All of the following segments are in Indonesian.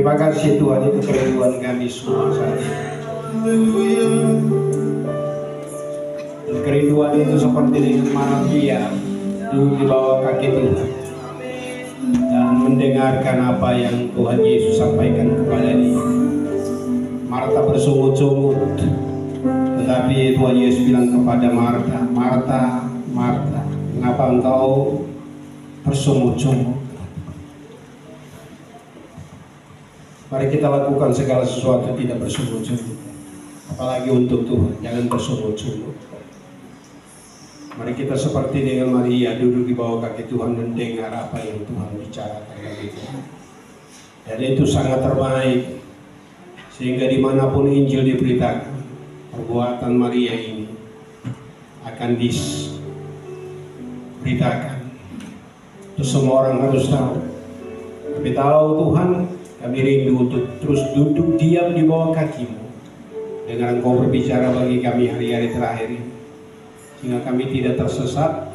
Terima kasih Tuhan, itu kerinduan kami semua saat ini. Kerinduan itu seperti dengan Maria duduk di bawah kaki Tuhan dan mendengarkan apa yang Tuhan Yesus sampaikan kepada dia. Marta bersungut-sungut, tetapi Tuhan Yesus bilang kepada Marta, Marta, Marta, mengapa engkau bersungut-sungut? Mari kita lakukan segala sesuatu tidak bersungut-sungut, apalagi untuk Tuhan, jangan bersungut-sungut. Mari kita seperti dengan Maria duduk di bawah kaki Tuhan dan dengar apa yang Tuhan bicarakan bagi kita. Dan itu sangat terbaik, sehingga dimanapun Injil diberitakan, perbuatan Maria ini akan diberitakan. Terus semua orang harus tahu. Tapi tahu Tuhan, kami rindu untuk terus duduk diam di bawah kaki-Mu, dengan Engkau berbicara bagi kami hari-hari terakhir ini, sehingga kami tidak tersesat,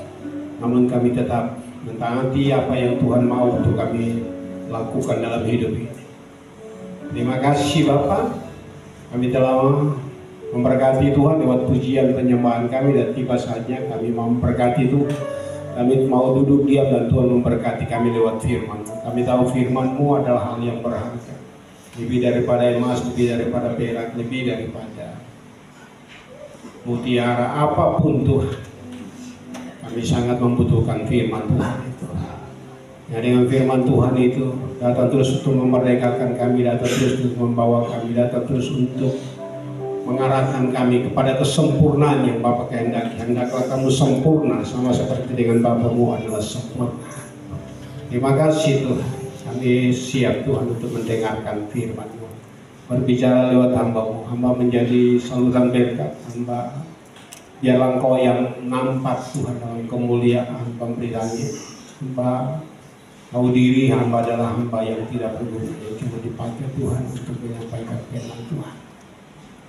namun kami tetap mentaati apa yang Tuhan mau untuk kami lakukan dalam hidup ini. Terima kasih Bapa, kami telah memberkati Tuhan lewat pujian penyembahan kami, dan tiba saatnya kami mau memberkati Tuhan. Kami mau duduk diam dan Tuhan memberkati kami lewat firman. Kami tahu firman-Mu adalah hal yang berharga, lebih daripada emas, lebih daripada perak, lebih daripada mutiara apapun Tuhan. Kami sangat membutuhkan firman Tuhan itu. Ya, dengan firman Tuhan itu datang terus untuk memerdekakan kami, datang terus untuk membawa kami, datang terus untuk mengarahkan kami kepada kesempurnaan yang Bapa kehendaki. Hendaklah kamu sempurna sama seperti dengan Bapa-Mu adalah sempurna. Terima kasih Tuhan. Kami siap Tuhan untuk mendengarkan firman-Mu. Berbicara lewat hamba-Mu. Hamba menjadi saluran berkat. Hamba biarlah Engkau yang nampak Tuhan dalam kemuliaan pemberitaan-Nya. Hamba tahu diri hamba adalah hamba yang tidak berguna, cuma dipakai Tuhan untuk menyampaikan firman Tuhan.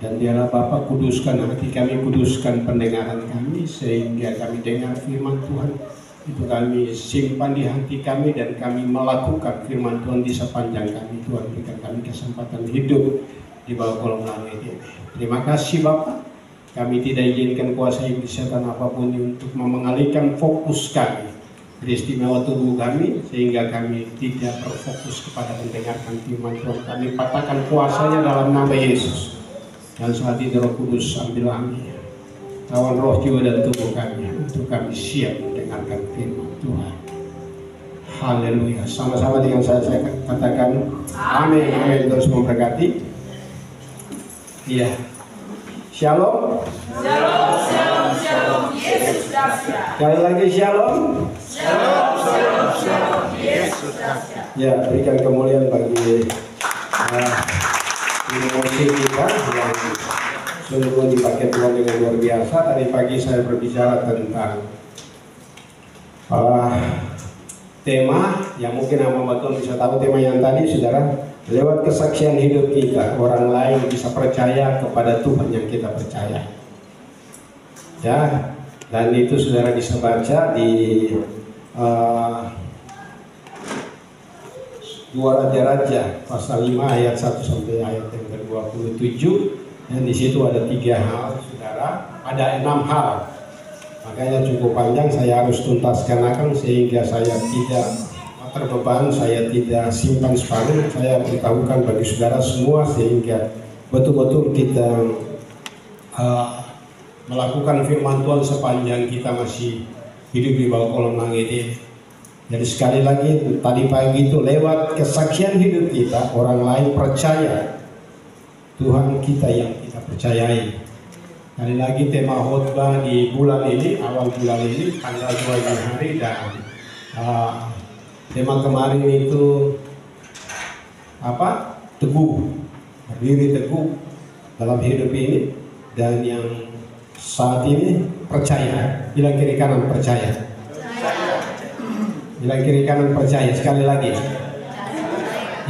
Dan biarlah Bapa kuduskan hati kami, kuduskan pendengaran kami, sehingga kami dengar firman Tuhan itu kami simpan di hati kami, dan kami melakukan firman Tuhan di sepanjang kami. Tuhan berikan kami kesempatan hidup di bawah kolong langit ini. Terima kasih Bapa, kami tidak izinkan kuasa iblis setan apapun untuk mengalihkan fokus kami, beristimewa tubuh kami, sehingga kami tidak berfokus kepada mendengarkan firman Tuhan. Kami patahkan kuasanya dalam nama Yesus. Dan saat ini Roh Kudus ambil kami, lawan roh, jiwa dan tubuh kami, untuk kami siap mendengarkan firman Tuhan. Haleluya. Sama-sama dengan saya katakan amin. Amin. Terus memberkati. Iya. Shalom. Shalom, shalom, shalom. Yesus dahsyat. Sekali lagi shalom. Shalom, shalom, shalom. Yesus dahsyat. Ya, berikan kemuliaan bagi musik kita yang sungguh dipakai Tuhan dengan luar biasa. Tadi pagi saya berbicara tentang tema yang mungkin Hamba Tuhan bisa tahu tema yang tadi, saudara. Lewat kesaksian hidup kita, orang lain bisa percaya kepada Tuhan yang kita percaya. Ya, dan itu saudara bisa baca di 2 Raja-Raja pasal 5 ayat 1 sampai ayat yang ke-27, dan di situ ada 3 hal, saudara. Ada 6 hal, makanya cukup panjang, saya harus tuntaskan akan sehingga saya tidak terbeban, saya tidak simpan separuh. Saya beritahukan bagi saudara semua sehingga betul-betul kita melakukan firman Tuhan sepanjang kita masih hidup di bawah kolong langit ini. Jadi sekali lagi tadi pagi itu lewat kesaksian hidup kita, orang lain percaya Tuhan kita yang kita percayai. Kali lagi tema khotbah di bulan ini, awal bulan ini, tanggal 2 Januari, dan tema kemarin itu apa? Teguh, berdiri teguh dalam hidup ini, dan yang saat ini percaya. Bilang kiri kanan percaya. Bilang kiri kanan percaya. Sekali lagi.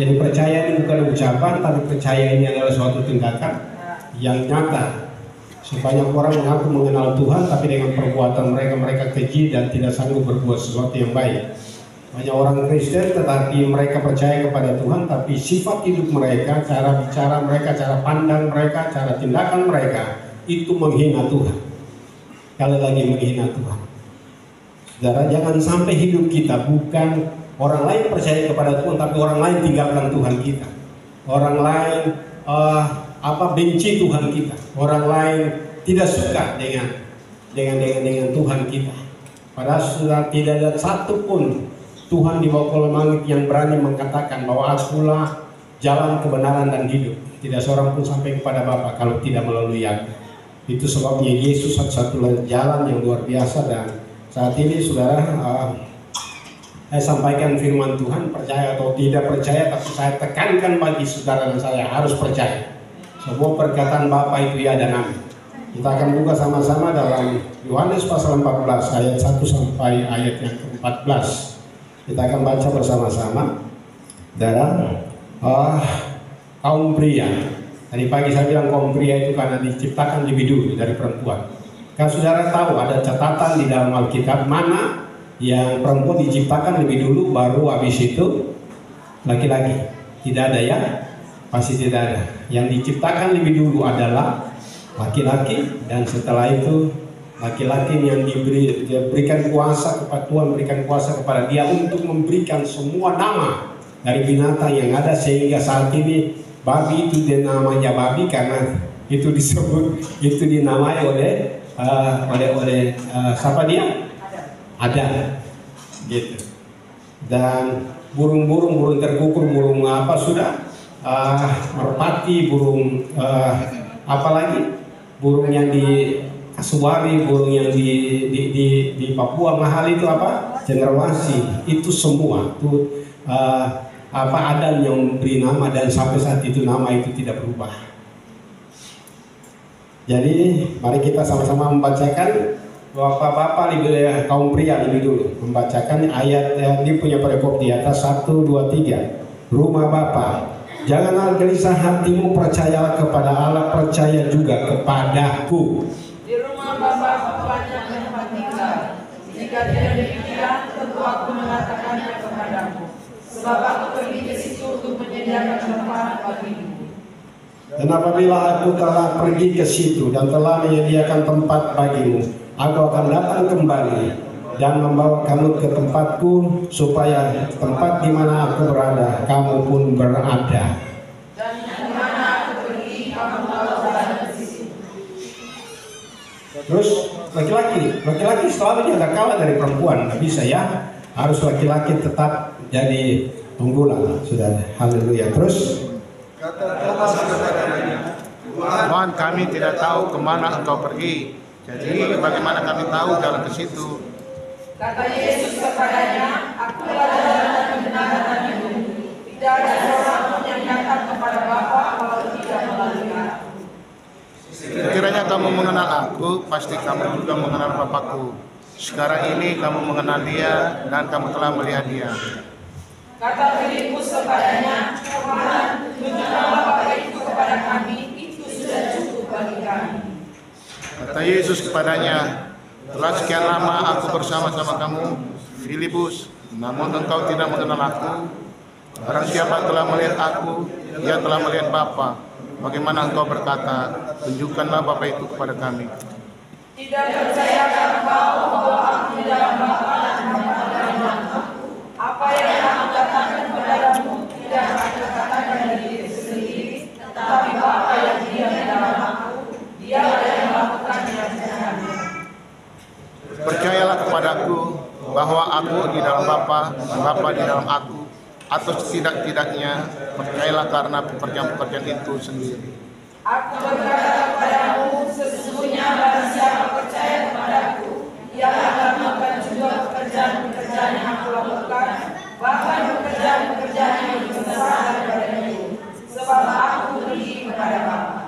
Jadi percaya ini bukan ucapan, tapi percaya ini adalah suatu tindakan yang nyata. Sebanyak orang mengaku mengenal Tuhan, tapi dengan perbuatan mereka keji dan tidak sanggup berbuat sesuatu yang baik. Banyak orang Kristen tetapi mereka percaya kepada Tuhan, tapi sifat hidup mereka, cara bicara mereka, cara pandang mereka, cara tindakan mereka itu menghina Tuhan. Sekali lagi menghina Tuhan. Saudara, jangan sampai hidup kita bukan orang lain percaya kepada Tuhan, tapi orang lain tinggalkan Tuhan kita. Orang lain benci Tuhan kita. Orang lain tidak suka dengan Tuhan kita. Padahal sudah tidak ada satupun Tuhan di bawah kolong langit yang berani mengatakan bahwa akulah jalan kebenaran dan hidup. Tidak seorang pun sampai kepada Bapa kalau tidak melalui aku. Itu sebabnya Yesus satu-satunya jalan yang luar biasa. Dan saat ini saudara, saya sampaikan firman Tuhan, percaya atau tidak percaya, tapi saya tekankan bagi saudara dan saya harus percaya. Semua perkataan Bapa itu ya dan amin. Kita akan buka sama-sama dalam Yohanes pasal 14 ayat 1 sampai ayat yang ke-14. Kita akan baca bersama-sama. Saudara, kaum pria. Tadi pagi saya bilang kaum pria itu karena diciptakan lebih dulu dari perempuan. Kalau saudara tahu ada catatan di dalam Alkitab mana yang perempuan diciptakan lebih dulu baru habis itu laki-laki? Tidak ada ya? Pasti tidak ada. Yang diciptakan lebih dulu adalah laki-laki, dan setelah itu laki-laki yang diberikan kuasa kepada Tuhan, berikan kuasa kepada dia untuk memberikan semua nama dari binatang yang ada, sehingga saat ini babi itu namanya babi karena itu disebut, itu dinamai oleh siapa dia? Adam, gitu. Dan burung terkukur, burung apa sudah, merpati, burung apa lagi? Burung yang di Kasuari, burung yang di Papua mahal itu apa? Cenderawasih. Itu semua itu Adam yang memberi nama, dan sampai saat itu nama itu tidak berubah. Jadi mari kita sama-sama membacakan. Bapak-bapak kaum pria lebih dulu membacakan ayat yang dia punya perikop di atas 1, 2, 3. Rumah Bapa, janganlah gelisah hatimu, percayalah kepada Allah, percaya juga kepadaku. Di rumah Bapa banyak tempat tinggal. Jika tidak demikian, tentu aku mengatakannya kepadamu. Sebab aku pergi ke situ untuk menyediakan tempat bagimu. Dan apabila aku telah pergi ke situ dan telah menyediakan tempat bagimu, aku akan datang kembali dan membawa kamu ke tempatku, supaya tempat di mana aku berada, kamu pun berada. Dan di mana aku pergi, kamu telah berada di situ. Terus laki-laki selalu jangan kalah dari perempuan, nggak bisa ya. Harus laki-laki tetap jadi unggulan, saudara. Haleluya. Terus Kata Thomas kepadanya, Tuhan, kami tidak tahu kemana engkau pergi. Jadi bagaimana kami tahu jalan ke situ? Kata Yesus kepadanya, akulah jalan dan kebenaran dan hidup. Tidak ada seorang pun yang datang kepada Bapa kalau tidak melalui aku. Sekiranya kamu mengenal aku, pasti kamu juga mengenal Bapakku. Sekarang ini kamu mengenal dia dan kamu telah melihat dia. Kata Filipus kepadanya, Tuhan, tunjukkan Bapa itu kepada kami, itu sudah cukup bagi kami. Kata Yesus kepadanya, telah sekian lama aku bersama-sama kamu, Filipus, namun engkau tidak mengenal aku. Barang siapa telah melihat aku, ia telah melihat Bapa. Bagaimana engkau berkata, tunjukkanlah Bapa itu kepada kami? Tidak percayakah engkau bahwa aku di dalam Bapa dan Bapa di dalam aku? Apa yang aku katakan kepadamu tidak aku katakan dari diri sendiri, tetapi Bapa yang diam di dalam aku, Dialah yang melakukan pekerjaannya. Percayalah kepadaku bahwa aku di dalam Bapa dan Bapa di dalam aku, atau setidak-tidaknya percayalah karena pekerjaan-pekerjaan itu sendiri. Aku berkata kepadamu, sesungguhnya barang siapa percaya kepadaku, ia akan melakukan juga pekerjaan-pekerjaan yang aku lakukan, bahkan pekerjaan-pekerjaan yang lebih besar daripada itu, sebab aku pergi kepada Bapa.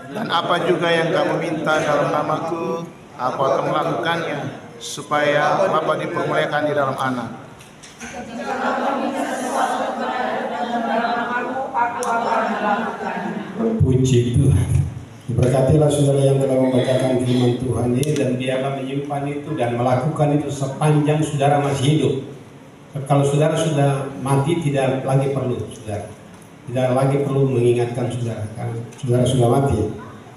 Dan apa juga yang kamu minta dalam namaku, aku akan melakukannya, supaya Bapa dipermuliakan di dalam Anak. Jika kamu minta sesuatu dalam namaku, aku akan melakukannya. puji Tuhan. Berkatilah saudara yang telah membacakan firman Tuhan ini, dan biarlah menyimpan itu dan melakukan itu sepanjang saudara masih hidup. Kalau saudara sudah mati, tidak lagi perlu saudara, tidak lagi perlu mengingatkan saudara karena saudara sudah mati.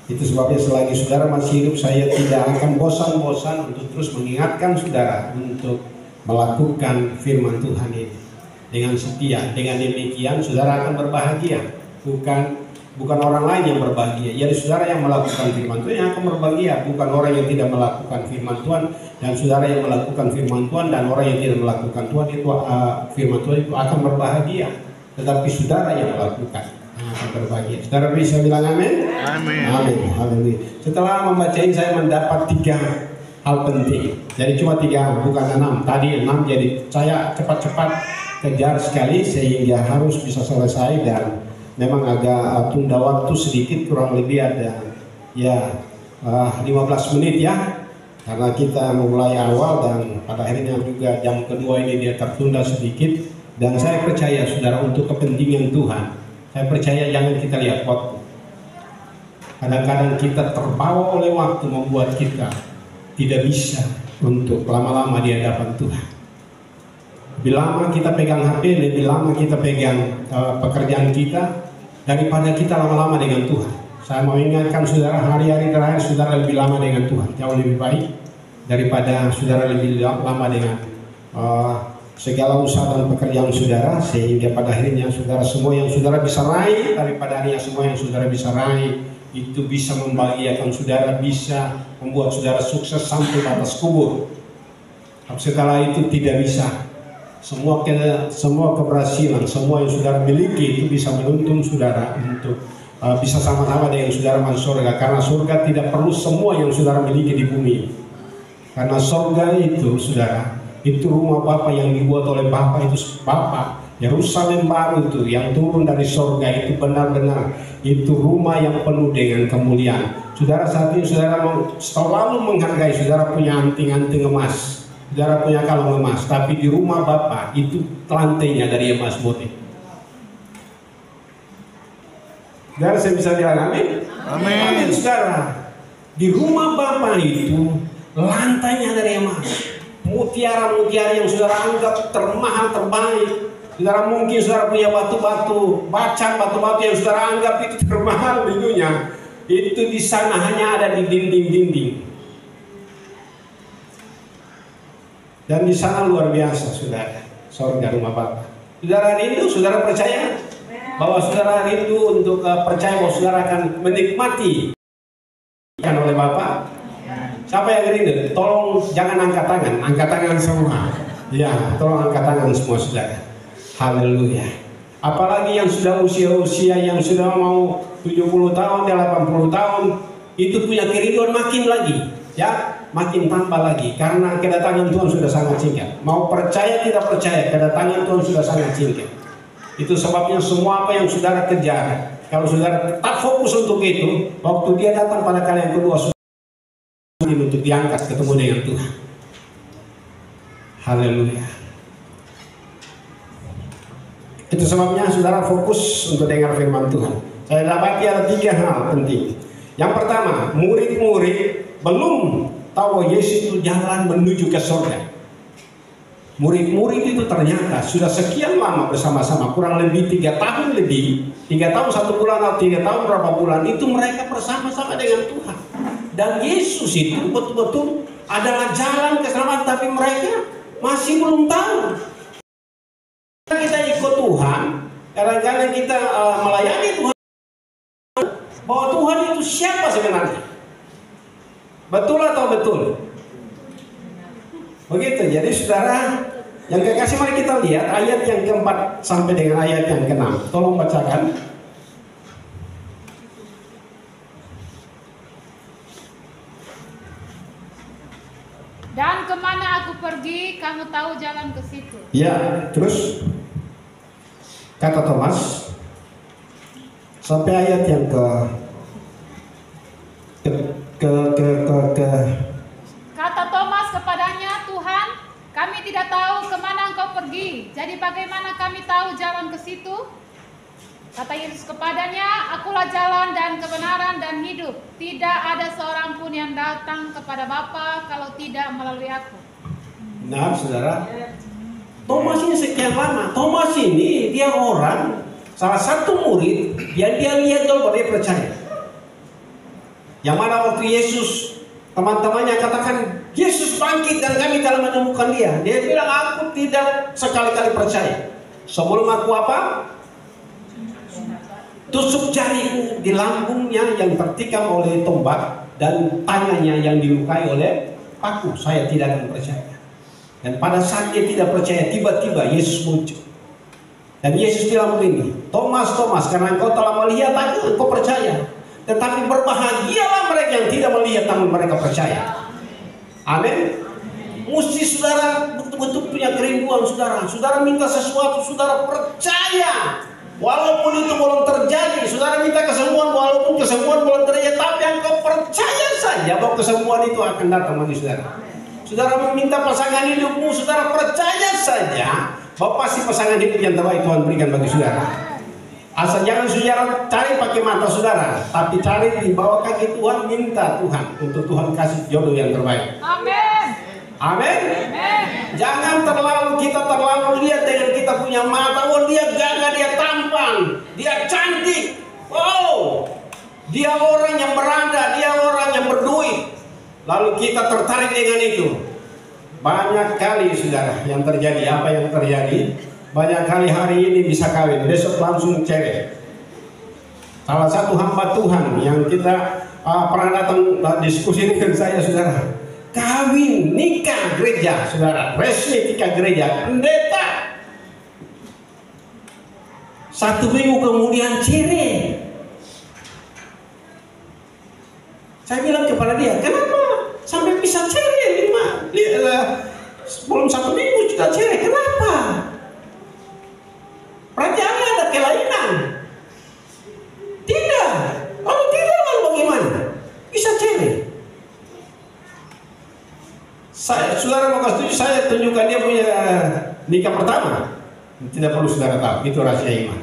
Itu sebabnya selagi saudara masih hidup, saya tidak akan bosan-bosan untuk terus mengingatkan saudara untuk melakukan firman Tuhan ini dengan setia. Dengan demikian saudara akan berbahagia, bukan orang lain yang berbahagia. Jadi saudara yang melakukan firman Tuhan yang akan berbahagia, bukan orang yang tidak melakukan firman Tuhan. Dan saudara yang melakukan firman Tuhan dan orang yang tidak melakukan Tuhan itu firman Tuhan itu akan berbahagia. Tetapi saudara yang melakukan akan berbahagia. Saudara bisa bilang amin? Amin. Amin. Haleluya. Setelah membaca ini saya mendapat 3 hal penting. Jadi cuma 3 hal, bukan 6. Tadi 6, jadi saya cepat-cepat kejar sekali sehingga harus bisa selesai, dan memang agak tunda waktu sedikit, kurang lebih ada 15 menit ya. Karena kita memulai awal dan pada akhirnya juga jam kedua ini dia tertunda sedikit. Dan saya percaya saudara untuk kepentingan Tuhan, saya percaya jangan kita lihat waktu. Kadang-kadang kita terbawa oleh waktu membuat kita tidak bisa untuk lama-lama di hadapan Tuhan. Lebih lama kita pegang HP, lebih lama kita pegang pekerjaan kita daripada kita lama-lama dengan Tuhan. Saya mau ingatkan saudara, hari-hari terakhir saudara lebih lama dengan Tuhan, jauh lebih baik daripada saudara lebih lama dengan segala usaha dan pekerjaan saudara, sehingga pada akhirnya saudara semua yang saudara bisa raih, daripada hanya semua yang saudara bisa raih itu bisa membahagiakan saudara, bisa membuat saudara sukses sampai batas kubur. Tapi setelah itu tidak bisa. Semua keberhasilan, semua yang saudara miliki itu bisa menuntun saudara untuk bisa sama-sama dengan saudara masuk surga. Karena surga tidak perlu semua yang saudara miliki di bumi. Karena surga itu saudara, itu rumah Bapa yang dibuat oleh Bapa, itu Bapa. Yerusalem baru itu yang turun dari surga itu benar-benar itu rumah yang penuh dengan kemuliaan. Saudara, saat ini saudara selalu menghargai saudara punya anting-anting emas, saudara punya kalung emas, tapi di rumah Bapa itu lantainya dari emas murni. Saudara, saya bisa bilang amin? Amin. Saudara, di rumah Bapa itu lantainya dari emas, mutiara-mutiara yang saudara anggap termahal, terbaik. Saudara mungkin saudara punya batu-batu, batu-batu yang saudara anggap itu termahal di dunia, itu di sana hanya ada di dinding-dinding. Dan di sana luar biasa saudara, surga rumah Bapa. Saudara rindu, saudara percaya bahwa saudara rindu untuk percaya bahwa saudara akan menikmati kan oleh Bapa. Siapa yang rindu? Tolong jangan angkat tangan semua. Ya, tolong angkat tangan semua saudara. Haleluya. Apalagi yang sudah usia-usia yang sudah mau 70 tahun, 80 tahun, itu punya kerinduan makin lagi, ya, makin tambah lagi karena kedatangan Tuhan sudah sangat singkat. Mau percaya tidak percaya, kedatangan Tuhan sudah sangat singkat. Itu sebabnya semua apa yang saudara kejar, kalau saudara tetap fokus untuk itu, waktu dia datang pada kali yang kedua, untuk diangkat ketemu dengan Tuhan. Haleluya. Itu sebabnya saudara fokus untuk dengar firman Tuhan. Saya dapati ada 3 hal penting. Yang pertama, murid-murid belum tahu Yesus itu jalan menuju ke surga. Murid-murid itu ternyata sudah sekian lama bersama-sama, kurang lebih 3 tahun lebih, 3 tahun 1 bulan atau 3 tahun berapa bulan, itu mereka bersama-sama dengan Tuhan. Dan Yesus itu betul-betul adalah jalan keselamatan, tapi mereka masih belum tahu. Kita ikut Tuhan, kadang-kadang kita melayani Tuhan, bahwa Tuhan itu siapa sebenarnya? Betul atau betul? Begitu. Jadi saudara yang kekasih, mari kita lihat ayat yang keempat sampai dengan ayat yang ke-6. Tolong bacakan. Dan kemana aku pergi, kamu tahu jalan ke situ. Ya, terus kata Thomas sampai ayat yang Kata Thomas kepadanya, Tuhan, kami tidak tahu kemana engkau pergi, jadi bagaimana kami tahu jalan ke situ? Kata Yesus kepadanya, akulah jalan dan kebenaran dan hidup. Tidak ada seorang pun yang datang kepada Bapa kalau tidak melalui aku. Nah, saudara, Thomas ini sekian lama. Thomas ini dia orang, salah satu murid yang dia lihat dulu dia percaya. Yang mana waktu Yesus, teman-temannya katakan, Yesus bangkit dan kami telah menemukan dia. Dia bilang, aku tidak sekali-kali percaya. Sebelum aku apa? Tusuk jariku di lambungnya yang tertikam oleh tombak dan tangannya yang dilukai oleh paku. Saya tidak akan percaya. Dan pada saat dia tidak percaya, tiba-tiba Yesus muncul. Dan Yesus bilang begini, Thomas, Thomas, karena engkau telah melihat aku, engkau percaya. Tetapi berbahagialah mereka yang tidak melihat namun mereka percaya. Amin. Mesti saudara betul-betul punya kerinduan saudara. Saudara minta sesuatu, saudara percaya. Walaupun itu belum terjadi, saudara minta kesembuhan walaupun kesembuhan belum terjadi, tapi engkau percaya saja bahwa kesembuhan itu akan datang bagi saudara. Saudara meminta pasangan hidupmu, saudara percaya saja bahwa pasti pasangan hidup yang terbaik Tuhan berikan bagi saudara. Asal jangan saudara cari pakai mata saudara, tapi cari di bawah kaki Tuhan, minta Tuhan untuk Tuhan kasih jodoh yang terbaik. Amin. Amin. Jangan kita terlalu lihat dengan kita punya mata. Oh dia gagah, dia tampan, dia cantik. Oh dia orang yang berada, dia orang yang berduit. Lalu kita tertarik dengan itu. Banyak kali saudara yang terjadi. Apa yang terjadi? Banyak kali hari ini bisa kawin, besok langsung cerai. Salah satu hamba Tuhan yang kita pernah datang diskusi dengan saya saudara, kawin, nikah gereja saudara, resmi nikah gereja, pendeta. 1 minggu kemudian cerai. Saya bilang kepada dia, kenapa sampai bisa cerai? Belum 1 minggu sudah cerai, kenapa? Berarti ada kelainan. Tidak. Kalau tidak lalu bagaimana? Bisa cerai. Saudara mau setuju, saya tunjukkan dia punya nikah pertama. Tidak perlu saudara tahu, itu rahasia iman.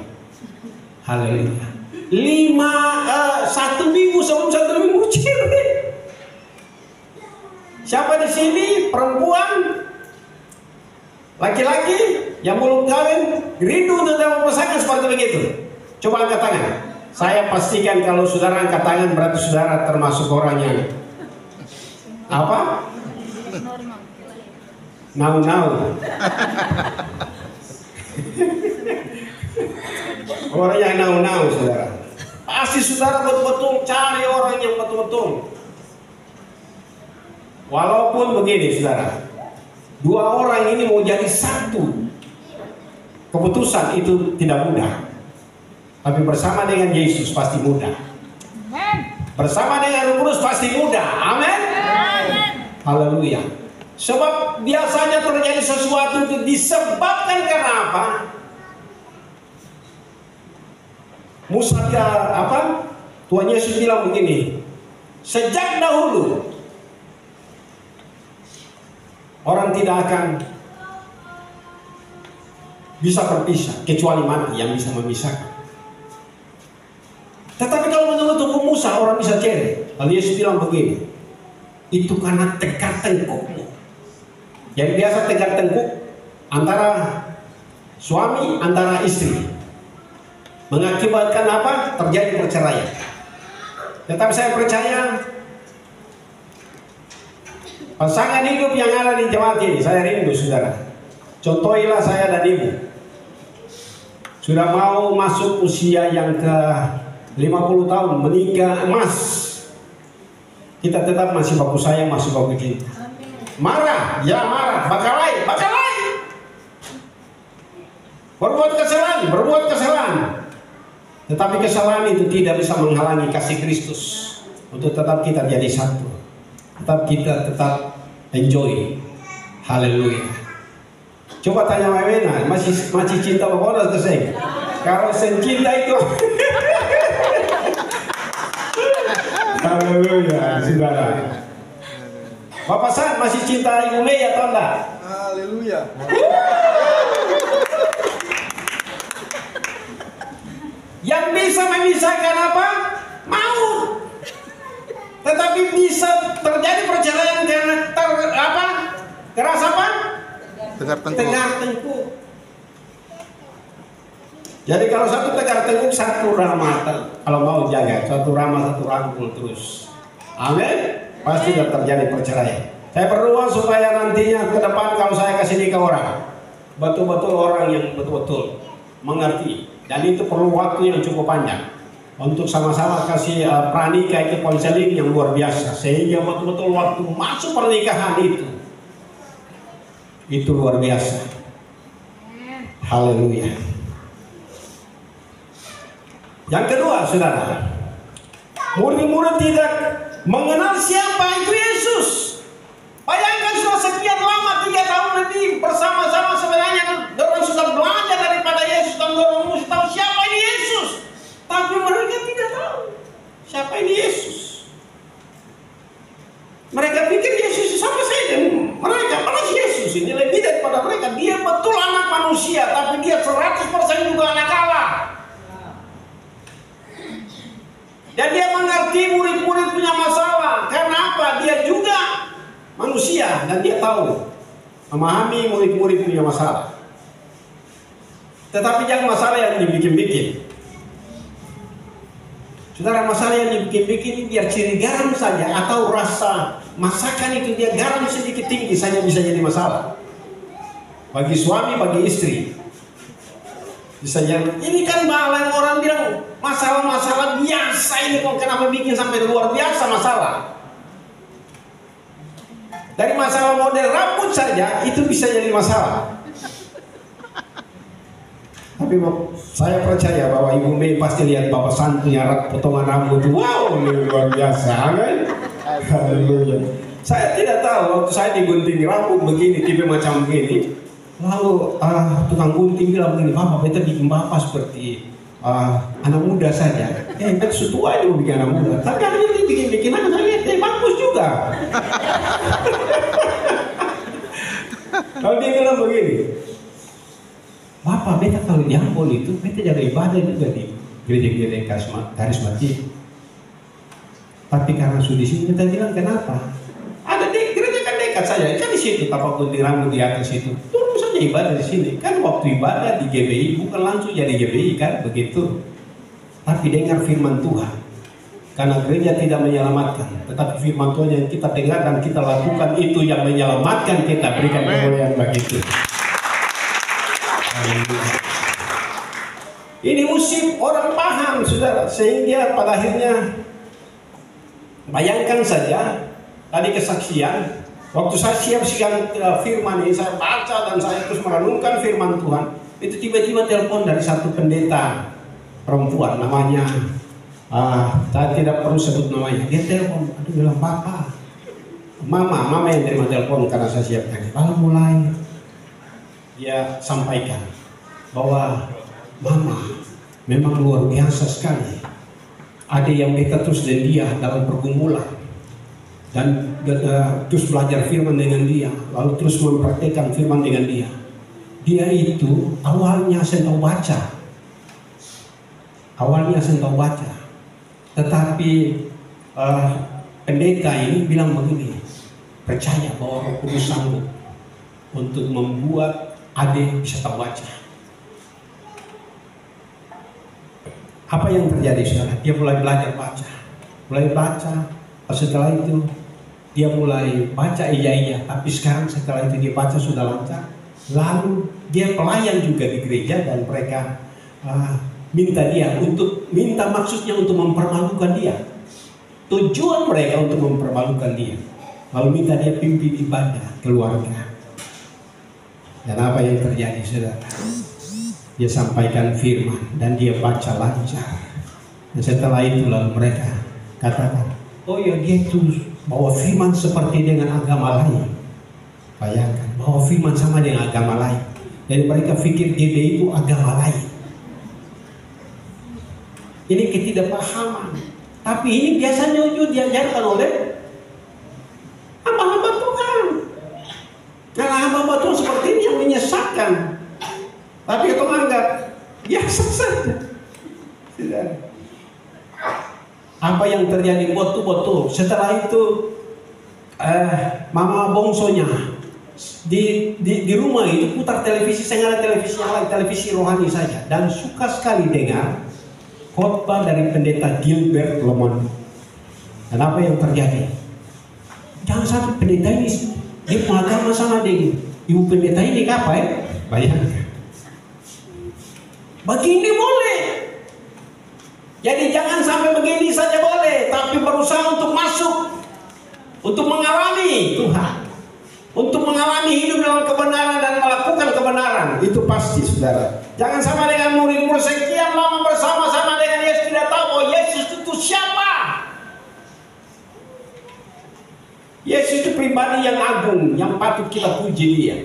Haleluya. 1 minggu sebelum 1 minggu cerai. Siapa di sini perempuan, laki-laki yang belum kawin, rindu untuk dapat pasangan seperti begitu? Coba angkat tangan. Saya pastikan kalau saudara angkat tangan berarti saudara termasuk orang yang apa? Nau-nau. Orang yang nau-nau saudara. Pasti saudara betul-betul cari orang yang betul-betul. Walaupun begini saudara, 2 orang ini mau jadi satu, keputusan itu tidak mudah. Tapi bersama dengan Yesus pasti mudah. Bersama dengan Roh Kudus pasti mudah. Amin. Haleluya. Sebab biasanya terjadi sesuatu itu disebabkan karena apa? Musa apa? Tuhan Yesus bilang begini, sejak dahulu orang tidak akan bisa berpisah kecuali mati yang bisa memisahkan. Tetapi kalau menurut hukum Musa orang bisa cerai. Lalu Yesus bilang begini, itu karena tegak tengkukmu. Yang biasa tegak tengkuk antara suami, antara istri, mengakibatkan apa? Terjadi perceraian. Tetapi saya percaya pasangan hidup yang ada di jemaat ini, saya rindu saudara. Contohilah saya dan ibu. Sudah mau masuk usia yang ke 50 tahun, menikah emas. Kita tetap masih baku sayang, masih baku cinta. Marah, ya marah, bakalai. Berbuat kesalahan. Tetapi kesalahan itu tidak bisa menghalangi kasih Kristus untuk tetap kita jadi satu. Tetap enjoy. Haleluya. Coba tanya Mawena, masih cinta bapak atau saya? Kalau saya cinta itu. Haleluya, saudara. Bapak San masih cinta Ibu Mei atau enggak? Haleluya. Yang bisa memisahkan apa? Maut. Tetapi bisa terjadi perceraian karena keras apa? Tegak tengkuk. Tegak tengkuk. Jadi kalau satu tegar teguk, satu ramah, kalau mau jaga, satu ramah, satu rangkul terus. Amin. Pasti tidak terjadi perceraian. Saya berdoa supaya nantinya ke depan kalau saya kasih nikah orang, betul-betul orang yang betul-betul mengerti. Dan itu perlu waktu yang cukup panjang untuk sama-sama kasih pranikah itu konseling yang luar biasa, sehingga betul-betul waktu masuk pernikahan itu luar biasa. Haleluya. Yang kedua, saudara, murid-murid tidak mengenal siapa itu Yesus. Bayangkan sudah sekian lama, 3 tahun lebih bersama-sama, sebenarnya orang sudah belajar daripada Yesus dan orang mesti tahu siapa ini Yesus. Tapi mereka tidak tahu siapa ini Yesus. Mereka pikir Yesus sama saja. Mereka malah Yesus ini lebih daripada mereka. Dia betul anak manusia, tapi dia 100% juga anak Allah. Dan dia mengerti murid-murid punya masalah. Karena apa? Dia juga manusia dan dia tahu memahami murid-murid punya masalah. Tetapi jangan masalah yang dibikin-bikin. Saudara, masalah yang dibikin-bikin biar ciri garam saja atau rasa masakan itu dia garam sedikit tinggi saja bisa jadi masalah. Bagi suami, bagi istri. Bisa jadi, ini kan malah orang bilang masalah-masalah biasa ini kok kenapa bikin sampai luar biasa masalah. Dari masalah model rambut saja itu bisa jadi masalah. Tapi saya percaya bahwa Ibu Mei pasti lihat Bapak San punya potongan rambut. Wow, ini luar biasa kan? Haleluya. Saya tidak tahu waktu saya digunting rambut begini, tipe macam begini. Lalu tukang gunting bilang begini, Bapak beta bikin Bapak seperti anak muda saja. Beta setua aja mau bikin anak muda. Tapi kan ini bikin anak saya bagus juga. Kalau dia bilang begini, Bapak beta kalau di Ambon itu beta jaga ibadah juga di gereja-gereja karismatik. Tapi karena sudah di sini beta bilang kenapa? Ada di gereja kan dekat saja, kan di situ tapak gunting rambut di atas itu. Terus saja ibadah di sini. Kan waktu ibadah di GBI bukan langsung jadi GBI kan begitu. Tapi dengar firman Tuhan. Karena gereja tidak menyelamatkan, tetapi firman Tuhan yang kita dengar dan kita lakukan itu yang menyelamatkan kita. Berikan kemuliaan bagi itu. Ini musim orang paham, saudara, sehingga pada akhirnya bayangkan saja tadi kesaksian waktu saya siap-siap firman ini saya baca dan saya terus merenungkan firman Tuhan, itu tiba-tiba telepon dari satu pendeta perempuan namanya saya tidak perlu sebut namanya. Dia telepon, aduh bilang Bapak, mama yang terima telepon karena saya siapkan. Lalu mulai dia sampaikan bahwa mama memang luar biasa sekali. Ada yang beta terus dengan dia dalam pergumulan dan terus belajar firman dengan dia, lalu terus mempraktekkan firman dengan dia. Dia itu awalnya saya tahu baca, tetapi pendeta ini bilang begini, percaya bahwa Roh Kudus sanggup untuk membuat adik bisa tahu baca. Apa yang terjadi saudara? Dia mulai belajar baca, setelah itu dia mulai baca iya, tapi sekarang setelah itu dia baca sudah lancar. Lalu dia pelayan juga di gereja dan mereka minta maksudnya untuk mempermalukan dia. Tujuan mereka untuk mempermalukan dia. Lalu minta dia pimpin ibadah keluarga. Dan apa yang terjadi saudara? Dia sampaikan firman dan dia baca lancar. Dan setelah itu lalu mereka katakan, oh ya dia itu bawa firman seperti dengan agama lain. Bayangkan, bawa firman sama dengan agama lain. Jadi mereka pikir GBI itu agama lain. Ini ketidakpahaman. Tapi ini biasanya diajarkan oleh hamba-hamba Tuhan. Karena hamba-hamba Tuhan seperti ini yang menyesatkan. Tapi itu anggap biasa saja. Apa yang terjadi betul-betul. Setelah itu mama bongsonya di rumah itu putar televisi, saya nggak ada televisi yang lain, televisi rohani saja, dan suka sekali dengar khotbah dari pendeta Gilbert Lomond. Dan apa yang terjadi? Jangan sampai pendeta ini dia pengagama sama dengan ibu pendeta ini apa ya? Bayangkan. Begini boleh. Jadi jangan sampai begini saja boleh, tapi berusaha untuk masuk, untuk mengalami Tuhan, untuk mengalami hidup dalam kebenaran dan melakukan kebenaran. Itu pasti, saudara. Jangan sama dengan murid-murid sekian lama bersama-sama dengan Yesus tidak tahu bahwa Yesus itu siapa. Yesus itu pribadi yang agung, yang patut kita puji dia.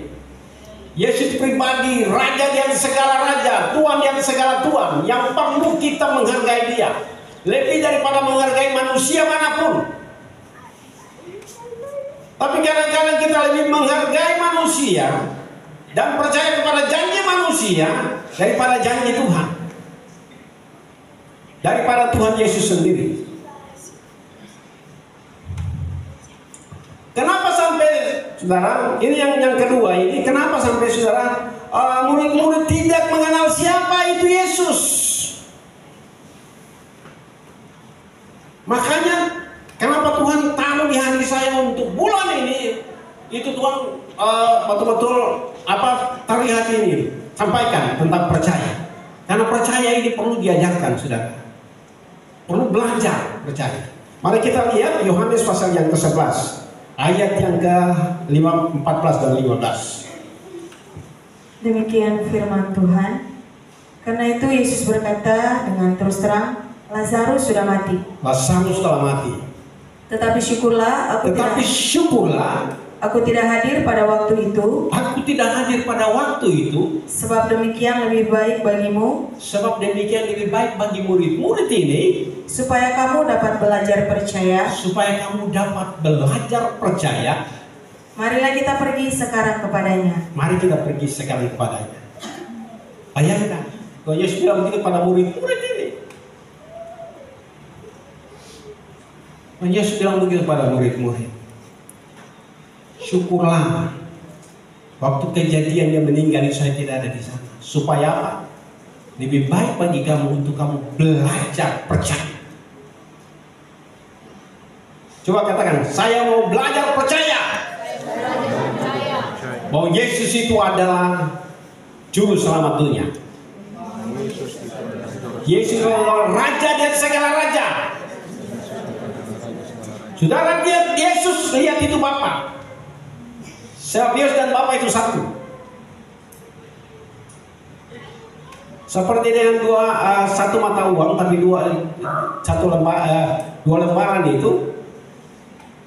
Yesus pribadi, Raja yang segala raja, Tuhan yang segala Tuhan, yang perlu kita menghargai dia lebih daripada menghargai manusia manapun. Tapi kadang-kadang kita lebih menghargai manusia dan percaya kepada janji manusia daripada janji Tuhan, daripada Tuhan Yesus sendiri. Kenapa sampai, saudara, ini yang kedua ini, kenapa sampai saudara murid-murid tidak mengenal siapa itu Yesus? Makanya kenapa Tuhan taruh di hati saya untuk bulan ini, itu Tuhan betul-betul terlihat ini, sampaikan tentang percaya. Karena percaya ini perlu diajarkan, saudara, perlu belajar percaya. Mari kita lihat Yohanes pasal yang ke-11. Ayat yang ke-14 dan 15. Demikian firman Tuhan. Karena itu Yesus berkata dengan terus terang, Lazarus sudah mati. Lazarus telah mati. Tetapi syukurlah aku tidak hadir pada waktu itu. Aku tidak hadir pada waktu itu. Sebab demikian lebih baik bagimu. Sebab demikian lebih baik bagi murid-murid ini. Supaya kamu dapat belajar percaya. Supaya kamu dapat belajar percaya. Marilah kita pergi sekarang kepadanya. Mari kita pergi sekarang kepadanya. Bayangkan, kalau Yesus bilang begitu pada murid-murid ini. Yesus bilang begitu pada murid-murid. Syukurlah waktu kejadian dia meninggal saya tidak ada di sana. Supaya apa? Lebih baik bagi kamu untuk kamu belajar percaya. Coba katakan, saya mau belajar percaya. Bahwa Yesus itu adalah juru selamat dunia. Yesus adalah Raja dan segala raja. Saudara, Yesus lihat itu Bapa. Sebab Yesus dan Bapa itu satu. Seperti dengan satu mata uang, tapi dua lembaran itu.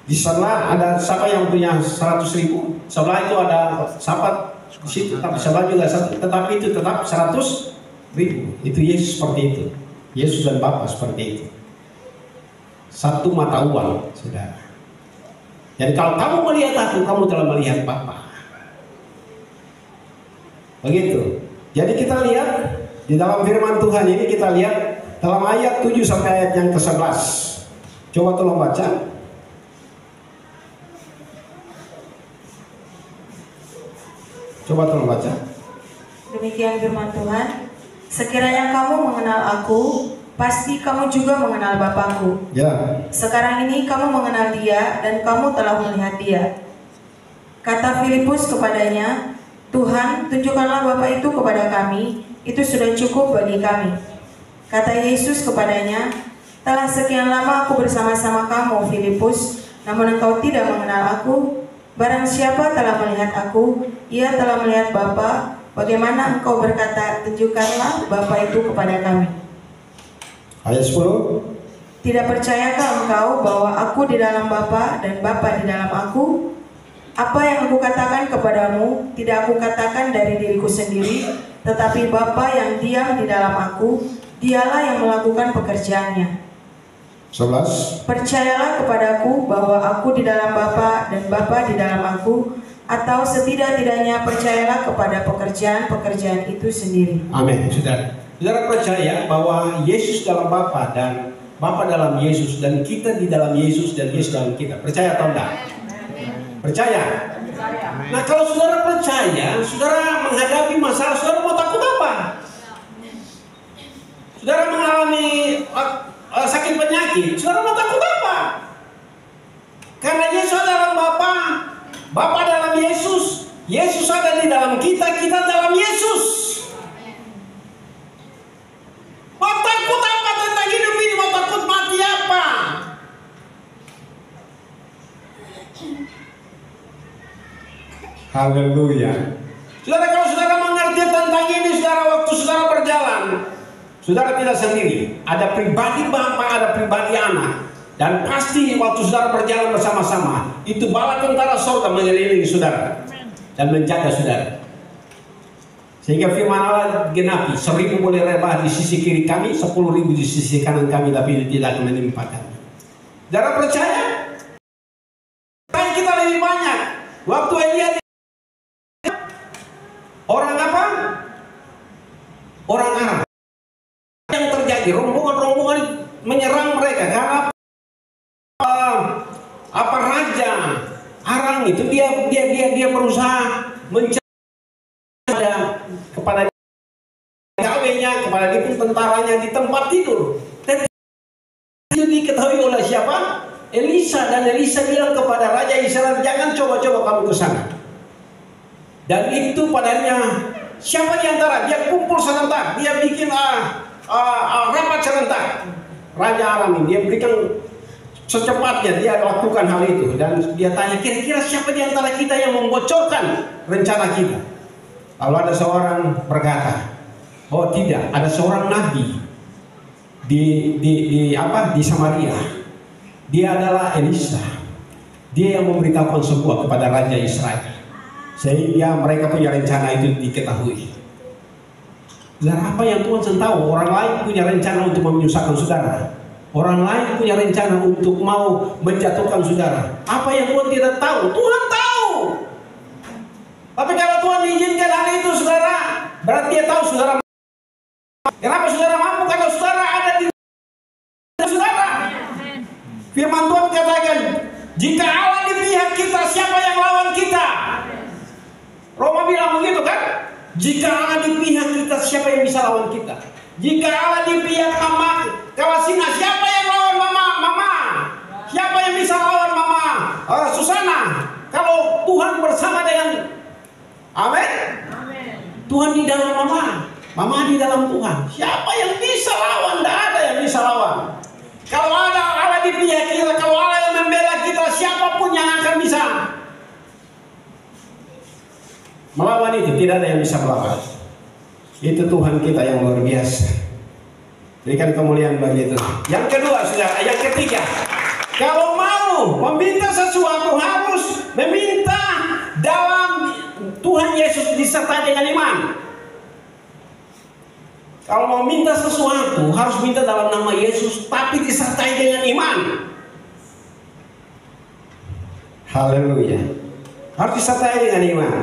Di sana ada siapa yang punya 100.000, sebelah itu ada siapa di situ, tapi sebelah juga satu, tetapi itu tetap 100.000. Itu Yesus seperti itu. Yesus dan Bapa seperti itu. Satu mata uang, saudara. Jadi kalau kamu melihat aku, kamu telah melihat Bapa. Begitu. Jadi kita lihat di dalam firman Tuhan ini, kita lihat dalam ayat 7 sampai ayat yang ke-11. Coba tolong baca. Coba tolong baca. Demikian firman Tuhan. Sekiranya kamu mengenal aku, pasti kamu juga mengenal Bapakku. Ya. Sekarang ini kamu mengenal dia dan kamu telah melihat dia. Kata Filipus kepadanya, Tuhan, tunjukkanlah Bapa itu kepada kami, itu sudah cukup bagi kami. Kata Yesus kepadanya, telah sekian lama aku bersama-sama kamu, Filipus, namun engkau tidak mengenal aku. Barang siapa telah melihat aku, ia telah melihat Bapa. Bagaimana engkau berkata, tunjukkanlah Bapa itu kepada kami? Ayat 10. Tidak percayakah engkau bahwa aku di dalam Bapa dan Bapa di dalam aku? Apa yang aku katakan kepadamu, tidak aku katakan dari diriku sendiri, tetapi Bapa yang diam di dalam aku, dialah yang melakukan pekerjaannya. 11. Percayalah kepadaku bahwa aku di dalam Bapa dan Bapa di dalam aku, atau setidak-tidaknya percayalah kepada pekerjaan-pekerjaan itu sendiri. Amin. Saudara percaya bahwa Yesus dalam Bapa dan Bapa dalam Yesus, dan kita di dalam Yesus dan Yesus dalam kita. Percaya atau enggak? Percaya. Nah, kalau saudara percaya, saudara menghadapi masalah, saudara mau takut apa? Saudara mengalami sakit penyakit, saudara mau takut apa? Karena Yesus adalah Bapa, Bapa dalam Yesus, Yesus ada di dalam kita, kita dalam Yesus. Mau takut apa tentang hidup ini? Mau takut mati apa? Haleluya. Saudara, kalau saudara mengerti tentang ini, saudara, waktu saudara berjalan, saudara tidak sendiri. Ada pribadi Bapa, ada pribadi Anak. Dan pasti waktu saudara berjalan bersama-sama, itu bala tentara surga mengelilingi saudara dan menjaga saudara. Sehingga firman Allah genapi, 1.000 boleh rebah di sisi kiri kami, 10.000 di sisi kanan kami, tapi itu tidak akan menimpa kami. Saudara percaya? Tapi kita lebih banyak. Waktu Elia orang apa? Orang Arab. Yang terjadi, rombongan-rombongan menyerang mereka karena apa raja Aram itu dia berusaha mencari kepada pegawainya, kepada tentaranya di tempat tidur. Dan itu diketahui oleh siapa? Elisa, dan Elisa bilang kepada raja Israel, jangan coba-coba kamu ke sana. Dan itu padanya siapa di antara dia kumpul serentak, dia bikin rapat serentak. Raja Aram ini dia berikan secepatnya dia lakukan hal itu, dan dia tanya kira-kira siapa di antara kita yang membocorkan rencana kita. Lalu ada seorang berkata, oh tidak, ada seorang nabi di Samaria. Dia adalah Elisa. Dia yang memberitahukan sebuah kepada raja Israel, sehingga mereka punya rencana itu diketahui. Dan apa yang Tuhan tahu, orang lain punya rencana untuk menyusahkan saudara. Orang lain punya rencana untuk mau menjatuhkan saudara. Apa yang Tuhan tidak tahu, Tuhan tahu. Tapi kalau Tuhan izinkan hal itu, saudara, berarti dia tahu saudara. Kenapa saudara mampu? Karena saudara ada di saudara. Firman Tuhan katakan, jika Allah di pihak kita, siapa yang lawan kita? Roma bilang begitu kan? Jika Allah di pihak kita, siapa yang bisa lawan kita? Jika Allah di pihak Mama Kawasina, siapa yang lawan Mama? Siapa yang bisa lawan Mama Susana? Kalau Tuhan bersama dengan Amin. Tuhan di dalam Mama di dalam Tuhan. Siapa yang bisa lawan? Tidak ada yang bisa lawan. Kalau ada Allah di pihak kita, kalau Allah yang membela kita, siapapun yang akan bisa melawan itu, tidak ada yang bisa melawan. Itu Tuhan kita yang luar biasa. Berikan kemuliaan bagi itu. Yang kedua, saudara, yang ketiga, kalau mau meminta sesuatu harus meminta dalam Tuhan Yesus disertai dengan iman. Kalau mau minta sesuatu harus minta dalam nama Yesus, tapi disertai dengan iman. Haleluya. Harus disertai dengan iman.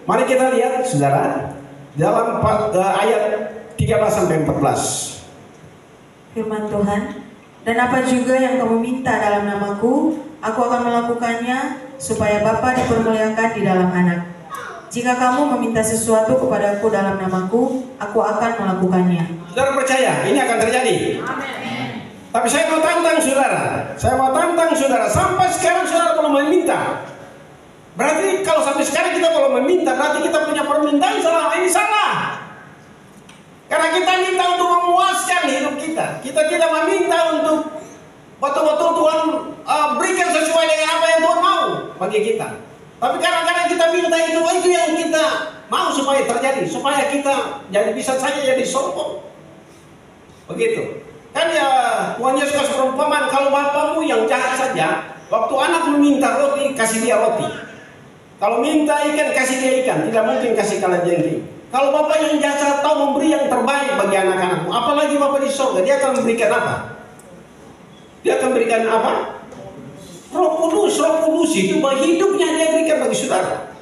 Mari kita lihat, saudara, dalam ayat 13 sampai 14. Firman Tuhan, dan apa juga yang kamu minta dalam namaku, aku akan melakukannya, supaya Bapa dipermuliakan di dalam Anak. Jika kamu meminta sesuatu kepadaku dalam namaku, aku akan melakukannya. Saudara percaya ini akan terjadi? Amin. Tapi saya mau tantang saudara, sampai sekarang saudara belum meminta. Berarti kalau sampai sekarang kita belum meminta, berarti kita punya permintaan selama ini salah. Karena kita minta untuk memuaskan hidup kita. Kita tidak meminta untuk betul-betul Tuhan berikan sesuai dengan apa yang Tuhan mau bagi kita. Tapi kadang-kadang kita minta itu yang kita mau supaya terjadi, supaya kita jadi bisa saja jadi sombong. Begitu. Kan ya Tuhan Yesus kasih perumpamaan, kalau bapamu yang jahat saja, waktu anak meminta roti, kasih dia roti. Kalau minta ikan, kasih dia ikan. Tidak mungkin kasih kalajengking. Kalau Bapak yang jahat tahu memberi yang terbaik bagi anak-anakmu, apalagi Bapak di surga, dia akan memberikan apa? Dia akan berikan apa? Roh Kudus itu hidupnya dia berikan bagi saudara.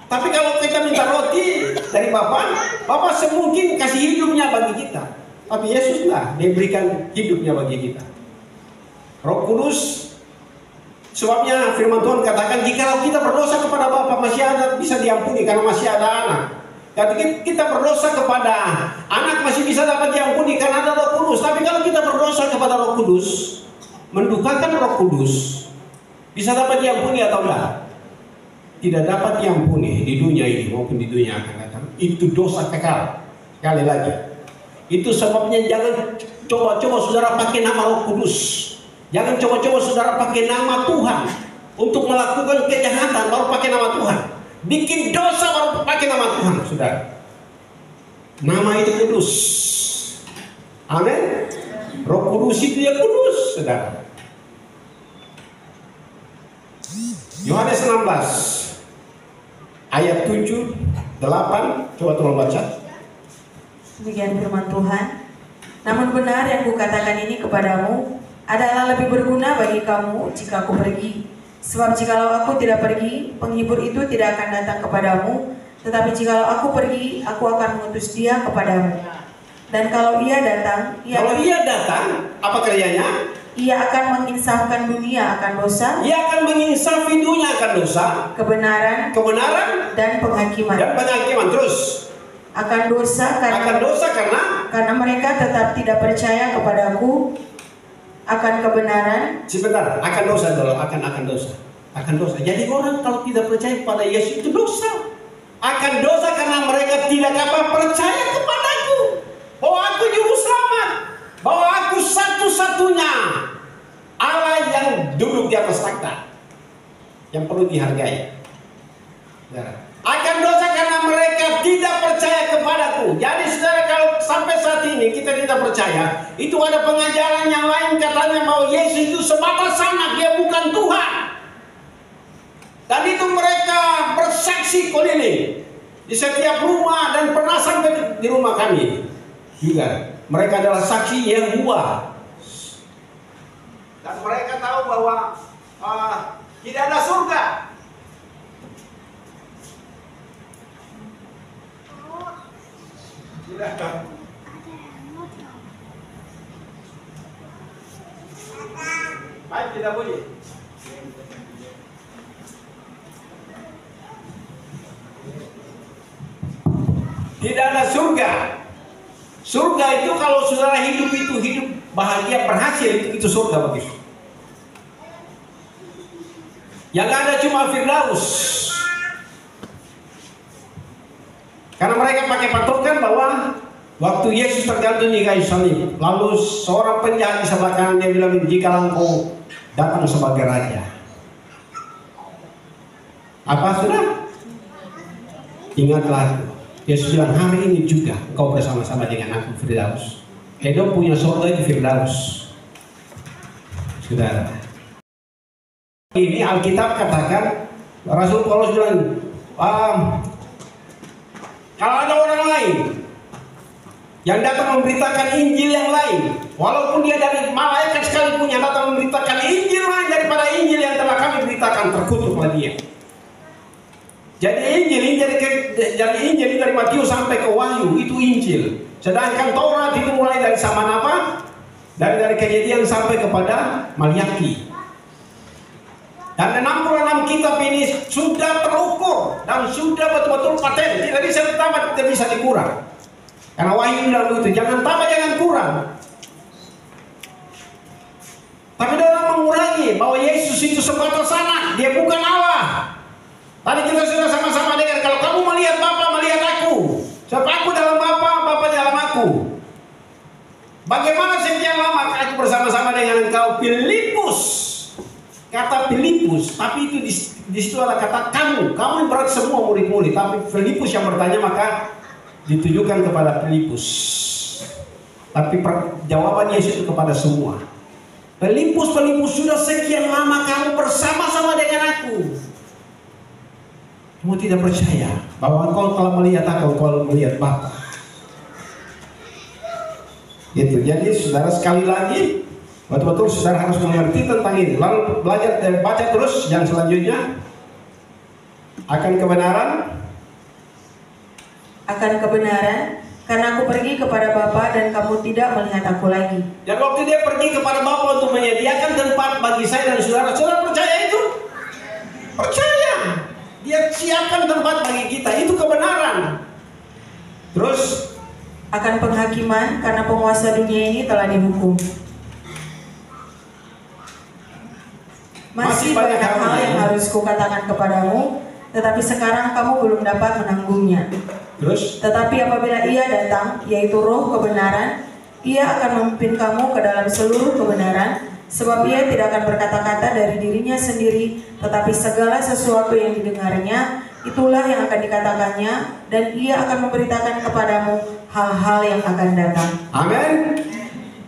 Tapi kalau kita minta roti dari Bapak semungkin kasih hidupnya bagi kita. Tapi Yesus lah, dia berikan hidupnya bagi kita. Roh Kudus Sebabnya firman Tuhan katakan, jika kita berdosa kepada Bapa masih ada, bisa diampuni karena masih ada anak. Ketika kita berdosa kepada anak masih bisa dapat diampuni karena ada Roh Kudus. Tapi kalau kita berdosa kepada Roh Kudus, mendukakan Roh Kudus, bisa dapat diampuni atau tidak? Tidak dapat diampuni di dunia ini maupun di dunia akan datang. Itu dosa kekal. Sekali lagi, itu sebabnya jangan coba-coba saudara pakai nama Roh Kudus. Jangan coba-coba saudara pakai nama Tuhan untuk melakukan kejahatan baru pakai nama Tuhan. Bikin dosa baru pakai nama Tuhan, saudara. Nama itu kudus. Amin. Roh Kudus itu ya kudus, saudara. Yohanes 16 ayat 7, 8, coba tolong baca. Demikian firman Tuhan. Namun benar yang kukatakan ini kepadamu adalah lebih berguna bagi kamu jika aku pergi. Sebab jikalau aku tidak pergi, penghibur itu tidak akan datang kepadamu. Tetapi jikalau aku pergi, aku akan mengutus dia kepadamu. Dan kalau ia datang, apa kerjanya? Ia akan menginsafkan dunia akan dosa. Ia akan menginsafi dunia akan dosa, kebenaran, dan penghakiman. Terus akan dosa karena mereka tetap tidak percaya kepadaku. Akan kebenaran. Sebentar, akan dosa dulu, akan dosa. Jadi orang kalau tidak percaya kepada Yesus itu dosa. Akan dosa karena mereka tidak percaya kepadaku. Bahwa aku juru selamat, bahwa aku satu-satunya Allah yang duduk di atas takhta, yang perlu dihargai. Akan dosa karena mereka tidak percaya kepadaku. Jadi saudara, kalau sampai saat ini kita tidak percaya, itu ada pengajaran yang lain katanya bahwa Yesus itu sebatas anak, dia bukan Tuhan. Dan itu mereka bersaksi keliling di setiap rumah dan pernah sampai di rumah kami juga. Mereka adalah saksi Yehuwa. Dan mereka tahu bahwa tidak ada surga. Baik, tidak bunyi. Tidak ada surga. Surga itu kalau saudara hidup itu hidup bahagia berhasil, itu surga begitu. Yang ada cuma Firdaus. Karena mereka pakai patokan bahwa waktu Yesus tergantung di kayu salib, lalu seorang penjahat di sebelah kanan dia bilang, jika engkau datang sebagai raja. Apa sudah? Ingatlah, Yesus bilang, hari ini juga engkau bersama-sama dengan aku, Firdaus. Edom punya surga itu Firdaus. Saudara, ini Alkitab katakan, Rasul Paulus bilang, kalau ada orang lain yang datang memberitakan Injil yang lain, walaupun dia dari malaikat sekalipun yang datang memberitakan Injil lain daripada Injil yang telah kami beritakan, terkutuklah dia. Jadi Injil dari Matius sampai ke Wahyu itu Injil. Sedangkan Taurat itu mulai dari zaman apa? Dari Kejadian sampai kepada Malyaki. Dan 66 kitab ini sudah terukur dan sudah betul-betul paten, tidak bisa ditambah, tidak bisa dikurang. Karena Wahyu lalu itu jangan tambah, jangan kurang. Tapi dalam mengurangi bahwa Yesus itu sebatas anak, dia bukan Allah. Tadi kita sudah sama-sama dengar, kalau kamu melihat Bapa, melihat aku. Sebab aku dalam Bapa, Bapa dalam aku. Bagaimana sekian lama aku bersama-sama dengan engkau, Filipus? Kata Filipus, tapi itu di situ ada kata kamu yang berarti semua murid-murid. Tapi Filipus yang bertanya maka ditujukan kepada Filipus. Tapi jawaban Yesus itu kepada semua. Filipus sudah sekian lama kamu bersama-sama dengan aku. Kamu tidak percaya bahwa engkau telah melihat aku, engkau melihat Bapa. Gitu. Jadi saudara, sekali lagi betul-betul saudara harus mengerti tentang ini. Lalu belajar dan baca terus yang selanjutnya. Akan kebenaran, karena aku pergi kepada Bapa dan kamu tidak melihat aku lagi. Dan waktu dia pergi kepada Bapa untuk menyediakan tempat bagi saya dan saudara, saudara percaya itu? Percaya. Dia siapkan tempat bagi kita. Itu kebenaran. Terus akan penghakiman karena penguasa dunia ini telah dihukum. Masih banyak hal yang harus kukatakan kepadamu, tetapi sekarang kamu belum dapat menanggungnya. Terus? Tetapi apabila Ia datang, yaitu Roh kebenaran, Ia akan memimpin kamu ke dalam seluruh kebenaran, sebab Ia tidak akan berkata-kata dari dirinya sendiri, tetapi segala sesuatu yang didengarnya, itulah yang akan dikatakannya, dan Ia akan memberitakan kepadamu hal-hal yang akan datang. Amin.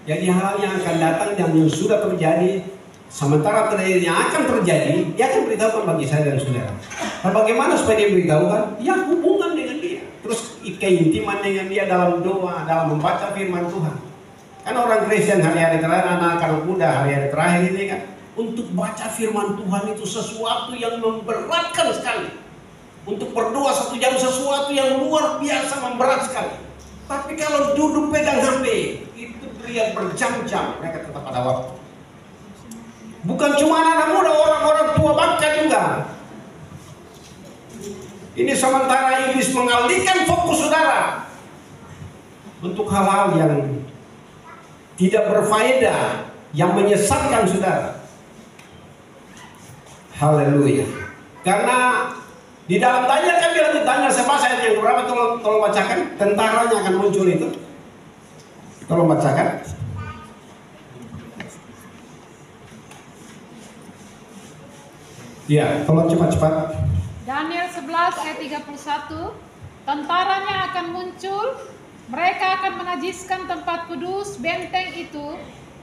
Jadi hal yang akan datang dan yang sudah terjadi, sementara terjadi yang akan terjadi, dia akan beritahukan bagi saya dan saudara. Nah, bagaimana supaya dia beritahukan? Ya, hubungan dengan dia. Terus keintiman dengan dia dalam doa, dalam membaca firman Tuhan. Kan orang Kristen hari-hari terakhir, anak-anak muda hari-hari terakhir ini kan, untuk baca firman Tuhan itu sesuatu yang memberatkan sekali. Untuk berdoa 1 jam sesuatu yang luar biasa memberat sekali. Tapi kalau duduk pegang HP, itu dia berjam-jam, mereka tetap ada waktu. Bukan cuma anak muda, orang-orang tua bangka juga. Ini sementara iblis mengalihkan fokus saudara untuk hal-hal yang tidak berfaedah, yang menyesatkan saudara. Haleluya. Karena di dalam Daniel kan bilang, Daniel 11 ayat yang berapa, tolong bacakan. Tentaranya akan muncul itu. Tolong bacakan. Ya, tolong cepat-cepat. Daniel 11 ayat 31, tentaranya akan muncul, mereka akan menajiskan tempat kudus benteng itu,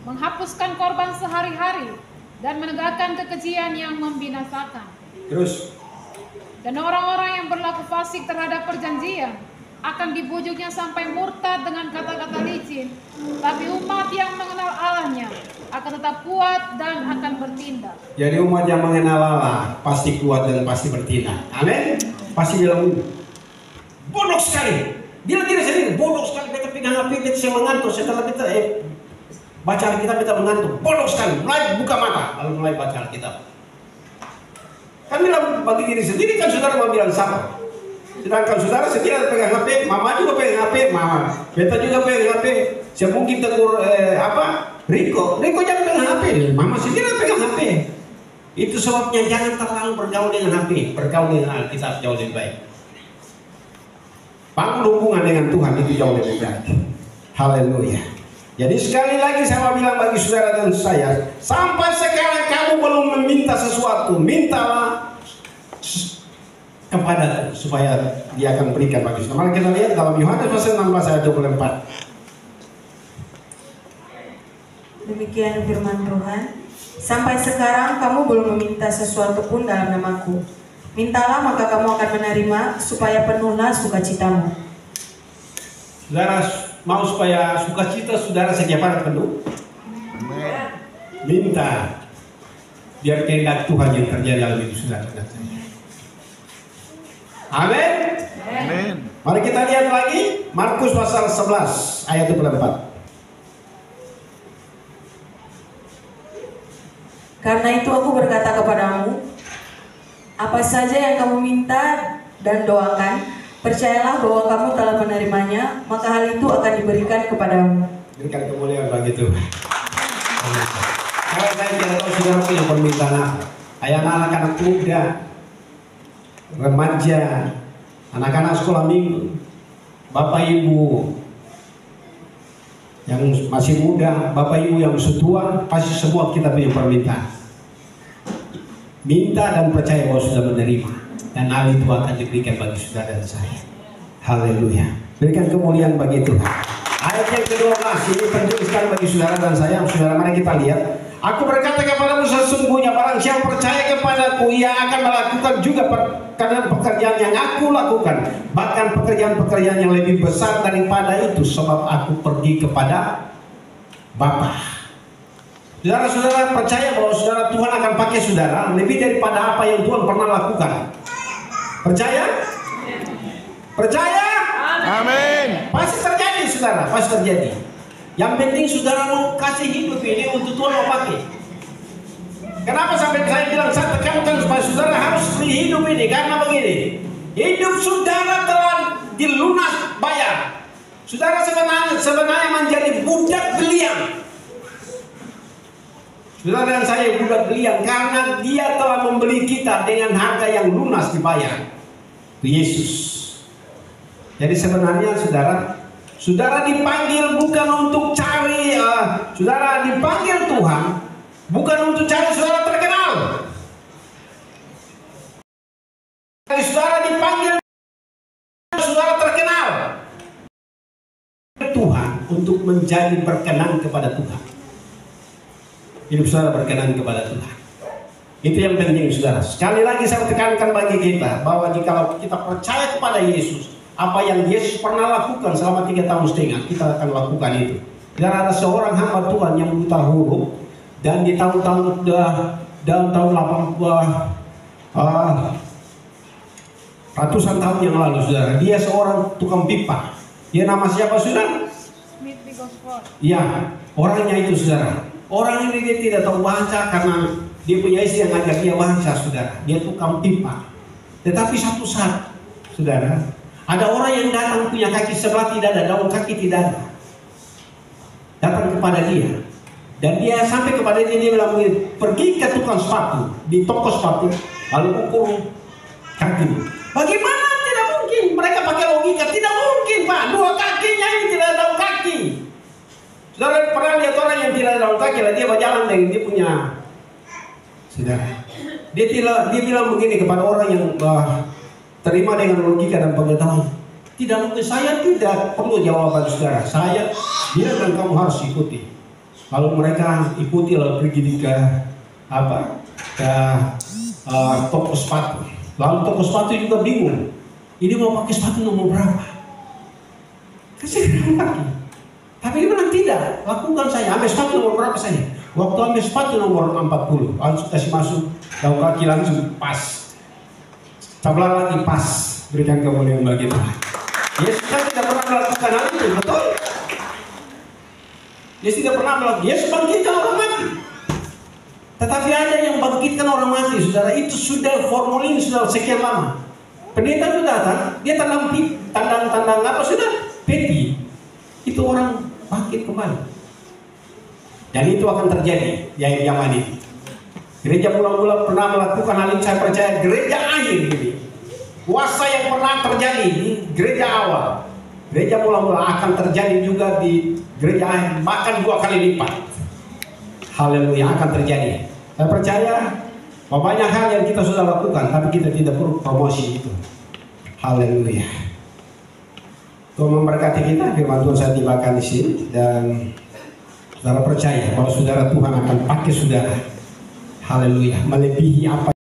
menghapuskan korban sehari-hari, dan menegakkan kekejian yang membinasakan. Terus. Dan orang-orang yang berlaku fasik terhadap perjanjian akan dibujuknya sampai murtad dengan kata-kata licin. Tapi umat yang mengenal Allahnya akan tetap kuat dan akan bertindak. Jadi umat yang mengenal Allah pasti kuat dan pasti bertindak. Amin. Pasti bilang bodoh sekali. Dia diri sendiri bodoh sekali. Kita pegang HP, kita mengantuk. Setelah kita baca Alkitab kita mengantuk. Bodoh sekali. Mulai buka mata lalu mulai baca Alkitab. Kan bilang bagi diri sendiri kan saudara mau bilang sama. Sedangkan saudara sendiri pegang HP, mama juga pegang HP, mama, beta juga pegang HP. Saya mungkin tegur Riko jangan pegang HP, mama sendiri pegang HP. Itu sebabnya jangan terlalu bergaul dengan HP, bergaul dengan Alkitab jauh lebih baik. Bangun hubungan dengan Tuhan itu jauh lebih baik. Haleluya. Jadi sekali lagi saya mau bilang bagi saudara dan saya, sampai sekarang kamu belum meminta sesuatu, mintalah kepada supaya dia akan berikan bagi kita. Mari kita lihat dalam Yohanes pasal 16 ayat 24. Demikian firman Tuhan. Sampai sekarang kamu belum meminta sesuatu pun dalam namaku. Mintalah maka kamu akan menerima, supaya penuhlah sukacitamu. Saudara mau supaya sukacita saudara setiap hari penuh? Minta biar kehendak Tuhan yang terjadi dalam hidup saudara dan saya. Amin. Amin. Mari kita lihat lagi Markus pasal 11 ayat 24. Karena itu aku berkata kepadamu, apa saja yang kamu minta dan doakan, percayalah bahwa kamu telah menerimanya, maka hal itu akan diberikan kepadamu. Berikan kemuliaan bagi Tuhan. Kalau saya tidak tahu saudara punya permintaan apa, anak-anak muda, remaja, anak-anak sekolah minggu, bapak ibu yang masih muda, bapak ibu yang setua, pasti semua kita punya permintaan. Minta dan percaya bahwa sudah menerima, dan hal itu akan diberikan bagi saudara dan saya. Haleluya. Berikan kemuliaan bagi Tuhan. Ayat yang ke-12 ini penting sekali bagi saudara dan saya. Saudara, mari kita lihat. Aku berkata kepadamu, sesungguhnya barang siapa percaya kepadaku, ia akan melakukan juga pekerjaan yang aku lakukan, bahkan pekerjaan-pekerjaan yang lebih besar daripada itu, sebab aku pergi kepada Bapa. Saudara-saudara percaya bahwa saudara Tuhan akan pakai saudara lebih daripada apa yang Tuhan pernah lakukan. Percaya? Percaya? Amin. Pasti terjadi saudara, pasti terjadi. Yang penting saudara mau kasih hidup ini untuk Tuhan mau pakai. Kenapa sampai saya bilang saya tekankan supaya saudara harus hidup ini? Karena begini, hidup saudara telah dilunas bayar. Saudara sebenarnya menjadi budak belian. Saudara dan saya budak belian karena dia telah membeli kita dengan harga yang lunas dibayar. Itu Yesus. Jadi sebenarnya saudara dipanggil bukan untuk cari, saudara dipanggil Tuhan bukan untuk cari saudara terkenal. Saudara dipanggil saudara terkenal. Tuhan untuk menjadi berkenan kepada Tuhan. Hidup saudara berkenan kepada Tuhan. Itu yang penting saudara. Sekali lagi saya tekankan bagi kita bahwa jika kita percaya kepada Yesus, apa yang Yesus pernah lakukan selama 3,5 tahun, kita akan lakukan itu. Dan ada seorang hamba Tuhan yang buta huruf, dan di tahun-tahun 80, ratusan tahun yang lalu saudara, dia seorang tukang pipa. Dia nama siapa saudara? Smith Bigosford. Ya, orangnya itu saudara. Orang ini dia tidak tahu bahasa karena dia punya istri yang ngajar dia bahasa saudara. Dia tukang pipa. Tetapi satu saat saudara, ada orang yang datang punya kaki sebelah tidak ada, daun kaki tidak ada. Datang kepada dia. Dan dia sampai kepada dia bilang, pergi ke tukang sepatu, di toko sepatu, lalu ukur kaki. Bagaimana? Tidak mungkin. Mereka pakai logika, tidak mungkin Pak. Dua kakinya ini tidak ada daun kaki. Saudara pernah lihat orang yang tidak ada daun kaki, lah dia berjalan dengan dia punya. Saudara, dia bilang begini kepada orang yang terima dengan logika dan pengetahuan. Tidak mungkin, saya tidak perlu jawaban saudara. Saya bilang dan kamu harus ikuti. Lalu mereka ikuti lalu pergi ke toko sepatu. Lalu toko sepatu juga bingung. Ini mau pakai sepatu nomor berapa? Kasih kaki. Tapi dia bilang tidak. Lakukan saya. Ambil sepatu nomor berapa saya? Waktu ambil sepatu nomor 40, langsung kasih masuk daun kaki langsung pas. Sebelah lagi pas. Berikan kemuliaan bagi Tuhan. Yesus kan tidak pernah melakukan hal itu, betul? Yesus tidak pernah melakukan. Yesus bangkitkan orang mati. Tetapi ada yang bangkitkan orang mati, saudara. Itu sudah formulir sudah sekian lama. Pendeta itu datang, dia tandang apa sudah? Peti. Itu orang bangkit kembali. Dan itu akan terjadi di akhir zaman ini. Gereja mula-mula pernah melakukan hal ini, saya percaya gereja akhir ini. Kuasa yang pernah terjadi di gereja awal, gereja mula-mula akan terjadi juga di gereja akhir, bahkan 2 kali lipat. Haleluya, akan terjadi. Saya percaya bahwa banyak hal yang kita sudah lakukan, tapi kita tidak perlu promosi itu. Haleluya. Tuhan memberkati kita. Firman Tuhan saya tibakan di sini, dan saudara percaya bahwa saudara Tuhan akan pakai saudara. Haleluya, melebihi apa